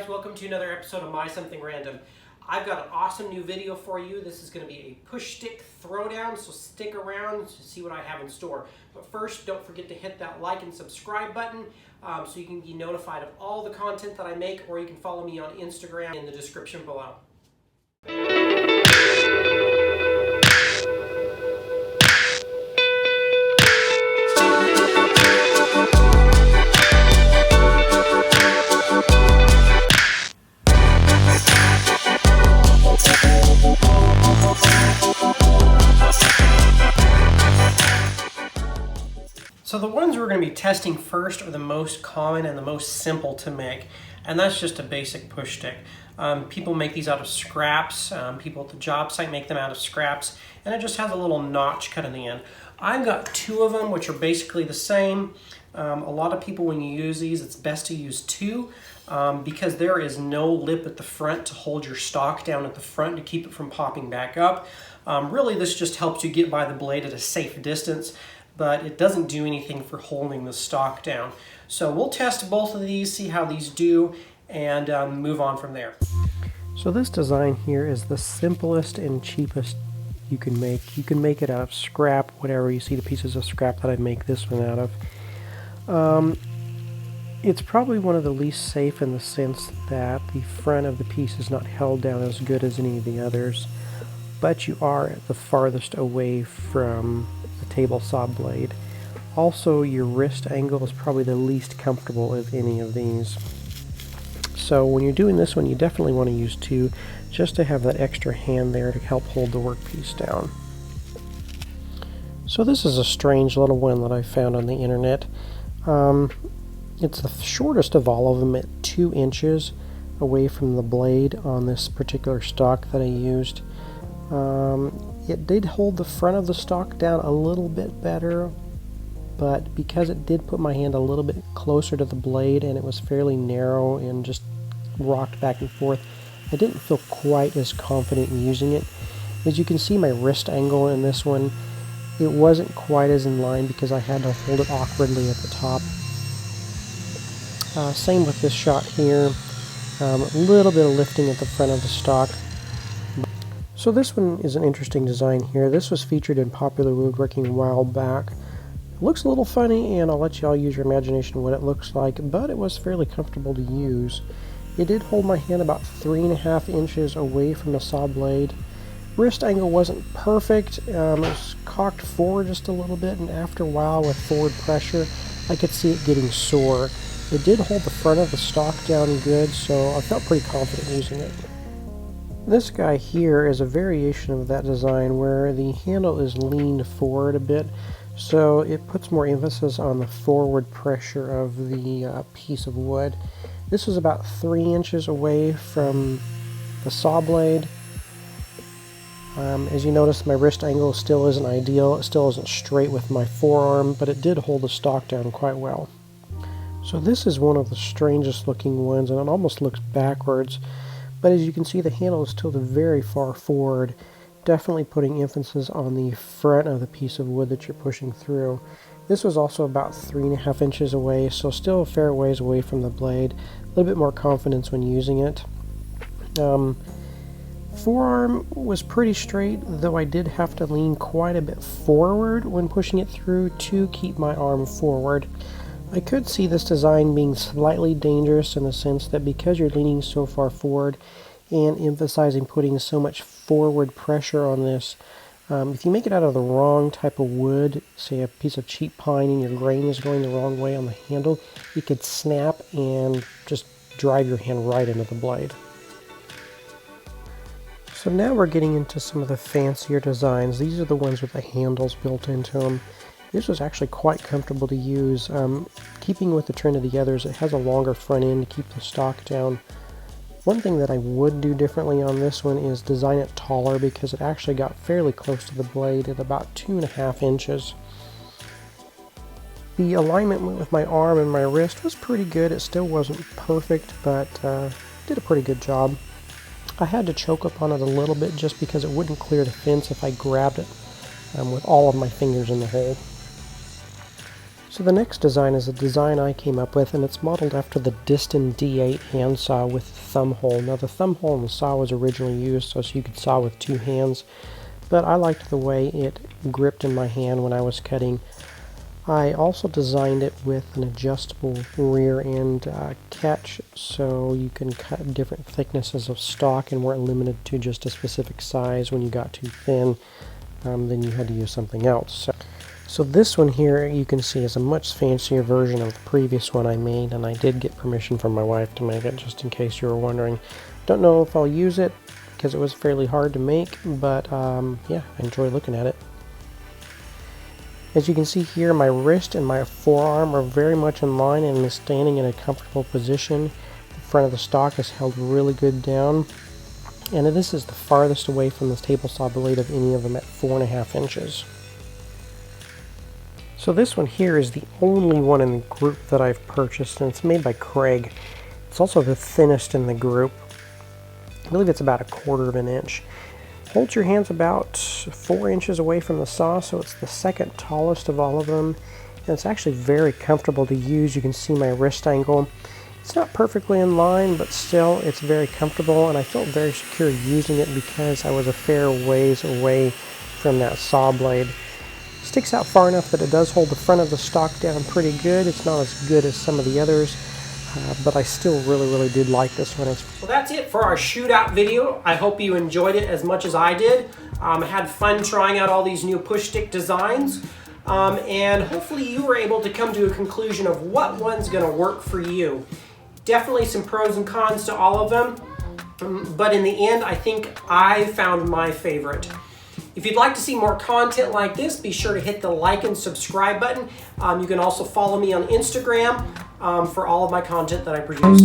guys, welcome to another episode of My Something Random. I've got an awesome new video for you. This is going to be a push stick throwdown, so stick around to see what I have in store. But first, don't forget to hit that like and subscribe button so you can be notified of all the content that I make, or you can follow me on Instagram in the description below. So the ones we're going to be testing first are the most common and the most simple to make, and that's just a basic push stick. People make these out of scraps. People at the job site make them out of scraps, and it just has a little notch cut in the end. I've got two of them, which are basically the same. A lot of people, when you use these, it's best to use two because there is no lip at the front to hold your stock down at the front to keep it from popping back up. Really, this just helps you get by the blade at a safe distance, but it doesn't do anything for holding the stock down. So we'll test both of these, see how these do, and move on from there. So this design here is the simplest and cheapest you can make. You can make it out of scrap, whatever. You see the pieces of scrap that I make this one out of. It's probably one of the least safe in the sense that the front of the piece is not held down as good as any of the others, but you are at the farthest away from table saw blade. Also, your wrist angle is probably the least comfortable of any of these. So when you're doing this one, you definitely want to use two, just to have that extra hand there to help hold the workpiece down. So this is a strange little one that I found on the internet. It's the shortest of all of them at 2 inches away from the blade on this particular stock that I used. It did hold the front of the stock down a little bit better, but because it did put my hand a little bit closer to the blade and it was fairly narrow and just rocked back and forth, I didn't feel quite as confident in using it. As you can see, my wrist angle in this one, it wasn't quite as in line because I had to hold it awkwardly at the top. Same with this shot here, a little bit of lifting at the front of the stock. So this one is an interesting design here. This was featured in Popular Woodworking a while back. It looks a little funny, and I'll let you all use your imagination what it looks like, but it was fairly comfortable to use. It did hold my hand about 3.5 inches away from the saw blade. Wrist angle wasn't perfect. It was cocked forward just a little bit, and after a while with forward pressure, I could see it getting sore. It did hold the front of the stock down good, so I felt pretty confident using it. This guy here is a variation of that design where the handle is leaned forward a bit, so it puts more emphasis on the forward pressure of the piece of wood. This was about 3 inches away from the saw blade. As you notice, my wrist angle still isn't ideal. It still isn't straight with my forearm, but it did hold the stock down quite well. So this is one of the strangest looking ones, and it almost looks backwards. But as you can see, the handle is tilted very far forward, definitely putting emphasis on the front of the piece of wood that you're pushing through. This was also about 3.5 inches away, so still a fair ways away from the blade. A little bit more confidence when using it. Forearm was pretty straight, though I did have to lean quite a bit forward when pushing it through to keep my arm forward. I could see this design being slightly dangerous in the sense that because you're leaning so far forward and emphasizing putting so much forward pressure on this, if you make it out of the wrong type of wood, say a piece of cheap pine, and your grain is going the wrong way on the handle, it could snap and just drive your hand right into the blade. So now we're getting into some of the fancier designs. These are the ones with the handles built into them. This was actually quite comfortable to use. Keeping with the trend of the others, it has a longer front end to keep the stock down. One thing that I would do differently on this one is design it taller, because it actually got fairly close to the blade at about 2.5 inches. The alignment with my arm and my wrist was pretty good. It still wasn't perfect, but did a pretty good job. I had to choke up on it a little bit just because it wouldn't clear the fence if I grabbed it with all of my fingers in the hole. So the next design is a design I came up with, and it's modeled after the Diston D8 handsaw with thumb hole. Now the thumb hole in the saw was originally used so you could saw with two hands, but I liked the way it gripped in my hand when I was cutting. I also designed it with an adjustable rear end catch, so you can cut different thicknesses of stock and weren't limited to just a specific size. When you got too thin, then you had to use something else. So this one here you can see is a much fancier version of the previous one I made, and I did get permission from my wife to make it, just in case you were wondering. Don't know if I'll use it because it was fairly hard to make, but yeah, I enjoy looking at it. As you can see here, my wrist and my forearm are very much in line and is standing in a comfortable position. The front of the stock is held really good down, and this is the farthest away from this table saw blade of any of them at 4.5 inches. So this one here is the only one in the group that I've purchased, and it's made by Craig. It's also the thinnest in the group. I believe it's about 1/4 inch. Holds your hands about 4 inches away from the saw, so it's the second tallest of all of them, and it's actually very comfortable to use. You can see my wrist angle. It's not perfectly in line, but still it's very comfortable, and I felt very secure using it because I was a fair ways away from that saw blade. Sticks out far enough that it does hold the front of the stock down pretty good. It's not as good as some of the others, but I still really did like this one. Well, that's it for our shootout video. I hope you enjoyed it as much as I did. I had fun trying out all these new push stick designs, and hopefully you were able to come to a conclusion of what one's going to work for you. Definitely some pros and cons to all of them, but in the end I think I found my favorite. If you'd like to see more content like this, be sure to hit the like and subscribe button. You can also follow me on Instagram for all of my content that I produce.